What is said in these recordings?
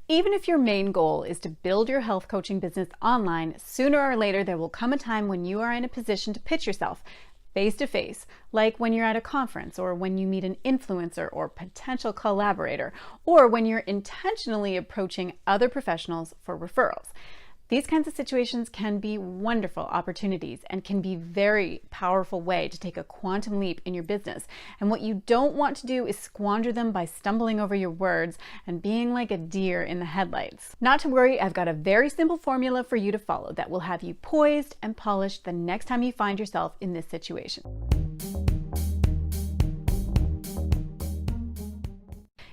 Even if your main goal is to build your health coaching business online, sooner or later there will come a time when you are in a position to pitch yourself face to face, like when you're at a conference or when you meet an influencer or potential collaborator, or when you're intentionally approaching other professionals for referrals. These kinds of situations can be wonderful opportunities and can be a very powerful way to take a quantum leap in your business. And what you don't want to do is squander them by stumbling over your words and being like a deer in the headlights. Not to worry, I've got a very simple formula for you to follow that will have you poised and polished the next time you find yourself in this situation.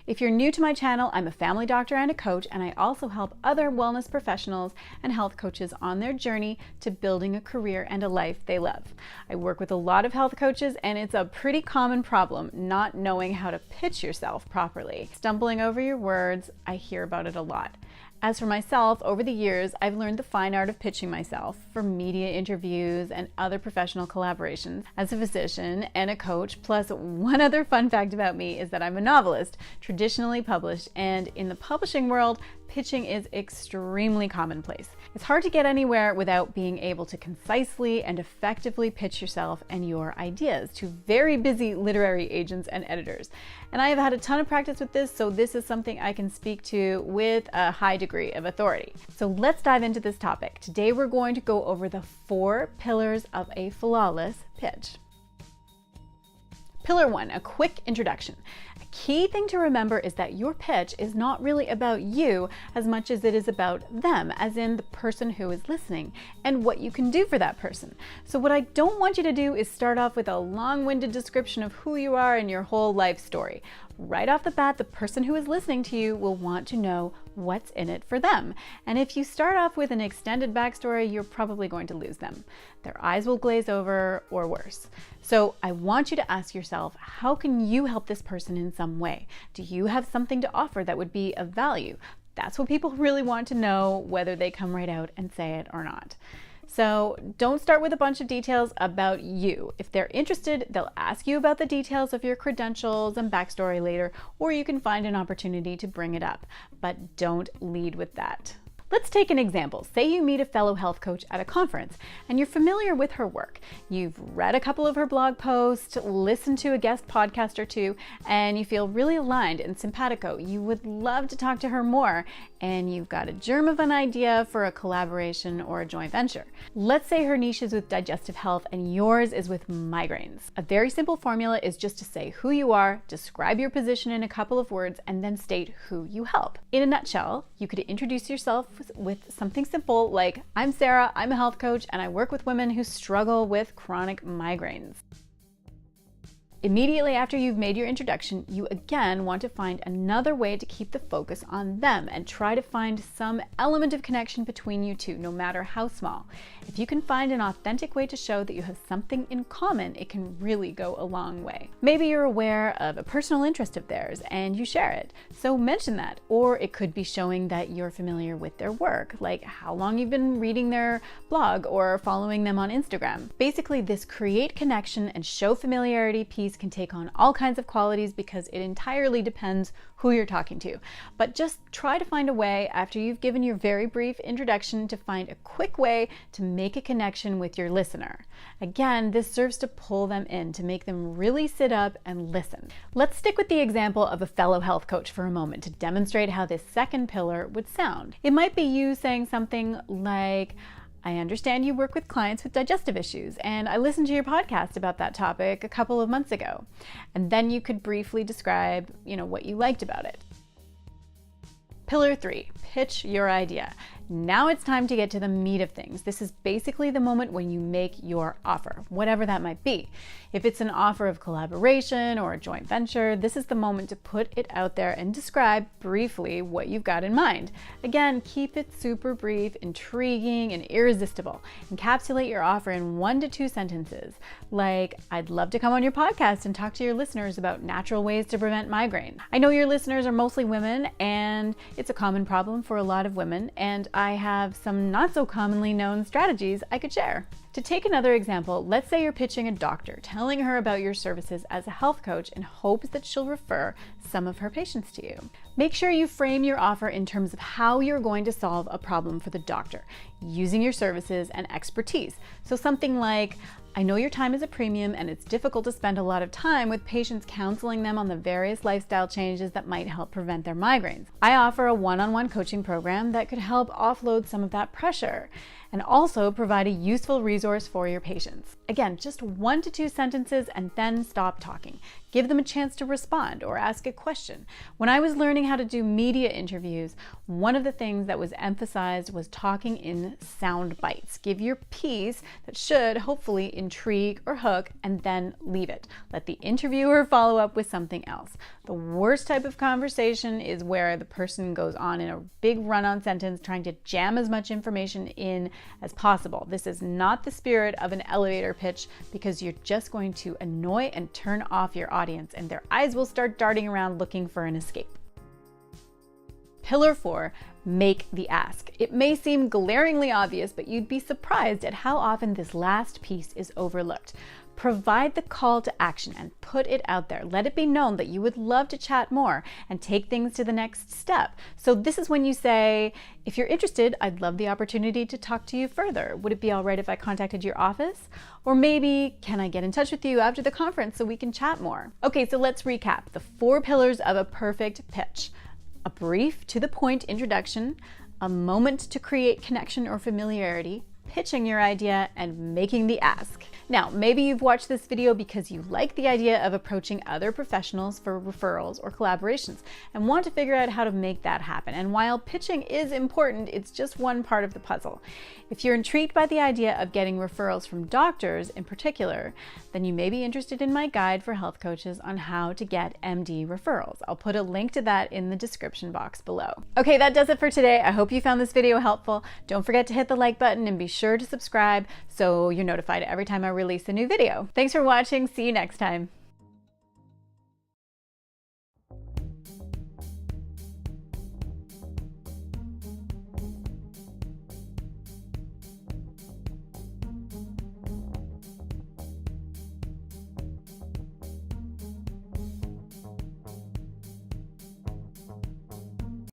If you're new to my channel, I'm a family doctor and a coach, and I also help other wellness professionals and health coaches on their journey to building a career and a life they love. I work with a lot of health coaches, and it's a pretty common problem not knowing how to pitch yourself properly. Stumbling over your words, I hear about it a lot. As for myself, over the years, I've learned the fine art of pitching myself for media interviews and other professional collaborations. As a physician and a coach, plus one other fun fact about me is that I'm a novelist, traditionally published, and in the publishing world, pitching is extremely commonplace. It's hard to get anywhere without being able to concisely and effectively pitch yourself and your ideas to very busy literary agents and editors. And I have had a ton of practice with this, so this is something I can speak to with a high degree of authority. So let's dive into this topic. Today we're going to go over the 4 pillars of a flawless pitch. Pillar 1, a quick introduction. A key thing to remember is that your pitch is not really about you as much as it is about them, as in the person who is listening, and what you can do for that person. So what I don't want you to do is start off with a long-winded description of who you are and your whole life story. Right off the bat, the person who is listening to you will want to know what's in it for them. And if you start off with an extended backstory, you're probably going to lose them. Their eyes will glaze over, or worse. So I want you to ask yourself, how can you help this person in some way? Do you have something to offer that would be of value? That's what people really want to know, whether they come right out and say it or not. So don't start with a bunch of details about you. If they're interested, they'll ask you about the details of your credentials and backstory later, or you can find an opportunity to bring it up, but don't lead with that. Let's take an example. Say you meet a fellow health coach at a conference and you're familiar with her work. You've read a couple of her blog posts, listened to a guest podcast or two, and you feel really aligned and simpatico. You would love to talk to her more, and you've got a germ of an idea for a collaboration or a joint venture. Let's say her niche is with digestive health and yours is with migraines. A very simple formula is just to say who you are, describe your position in a couple of words, and then state who you help. In a nutshell, you could introduce yourself with something simple like, I'm Sarah, I'm a health coach, and I work with women who struggle with chronic migraines. Immediately after you've made your introduction, you again want to find another way to keep the focus on them and try to find some element of connection between you two, no matter how small. If you can find an authentic way to show that you have something in common, it can really go a long way. Maybe you're aware of a personal interest of theirs and you share it, so mention that. Or it could be showing that you're familiar with their work, like how long you've been reading their blog or following them on Instagram. Basically, this create connection and show familiarity piece can take on all kinds of qualities because it entirely depends who you're talking to. But just try to find a way, after you've given your very brief introduction, to find a quick way to make a connection with your listener. Again, this serves to pull them in, to make them really sit up and listen. Let's stick with the example of a fellow health coach for a moment to demonstrate how this second pillar would sound. It might be you saying something like, I understand you work with clients with digestive issues, and I listened to your podcast about that topic a couple of months ago. And then you could briefly describe, what you liked about it. Pillar 3, pitch your idea. Now it's time to get to the meat of things. This is basically the moment when you make your offer, whatever that might be. If it's an offer of collaboration or a joint venture, this is the moment to put it out there and describe briefly what you've got in mind. Again, keep it super brief, intriguing, and irresistible. Encapsulate your offer in 1 to 2 sentences, like, I'd love to come on your podcast and talk to your listeners about natural ways to prevent migraine. I know your listeners are mostly women, and it's a common problem for a lot of women, and I have some not so commonly known strategies I could share. To take another example, let's say you're pitching a doctor, telling her about your services as a health coach in hopes that she'll refer some of her patients to you. Make sure you frame your offer in terms of how you're going to solve a problem for the doctor, using your services and expertise. So something like, I know your time is a premium and it's difficult to spend a lot of time with patients counseling them on the various lifestyle changes that might help prevent their migraines. I offer a one-on-one coaching program that could help offload some of that pressure and also provide a useful resource for your patients. Again, just 1 to 2 sentences and then stop talking. Give them a chance to respond or ask a question. When I was learning how to do media interviews, one of the things that was emphasized was talking in sound bites. Give your piece that should hopefully intrigue or hook and then leave it. Let the interviewer follow up with something else. The worst type of conversation is where the person goes on in a big run-on sentence trying to jam as much information in as possible. This is not the spirit of an elevator pitch because you're just going to annoy and turn off your audience and their eyes will start darting around looking for an escape. Pillar 4, make the ask. It may seem glaringly obvious, but you'd be surprised at how often this last piece is overlooked. Provide the call to action and put it out there. Let it be known that you would love to chat more and take things to the next step. So this is when you say, if you're interested, I'd love the opportunity to talk to you further. Would it be all right if I contacted your office? Or maybe, can I get in touch with you after the conference so we can chat more? Okay, so let's recap the 4 pillars of a perfect pitch. A brief, to the point introduction, a moment to create connection or familiarity, pitching your idea, and making the ask. Now, maybe you've watched this video because you like the idea of approaching other professionals for referrals or collaborations and want to figure out how to make that happen. And while pitching is important, it's just one part of the puzzle. If you're intrigued by the idea of getting referrals from doctors in particular, then you may be interested in my guide for health coaches on how to get MD referrals. I'll put a link to that in the description box below. Okay, that does it for today. I hope you found this video helpful. Don't forget to hit the like button and be sure to subscribe so you're notified every time I release a new video. Thanks for watching. See you next time.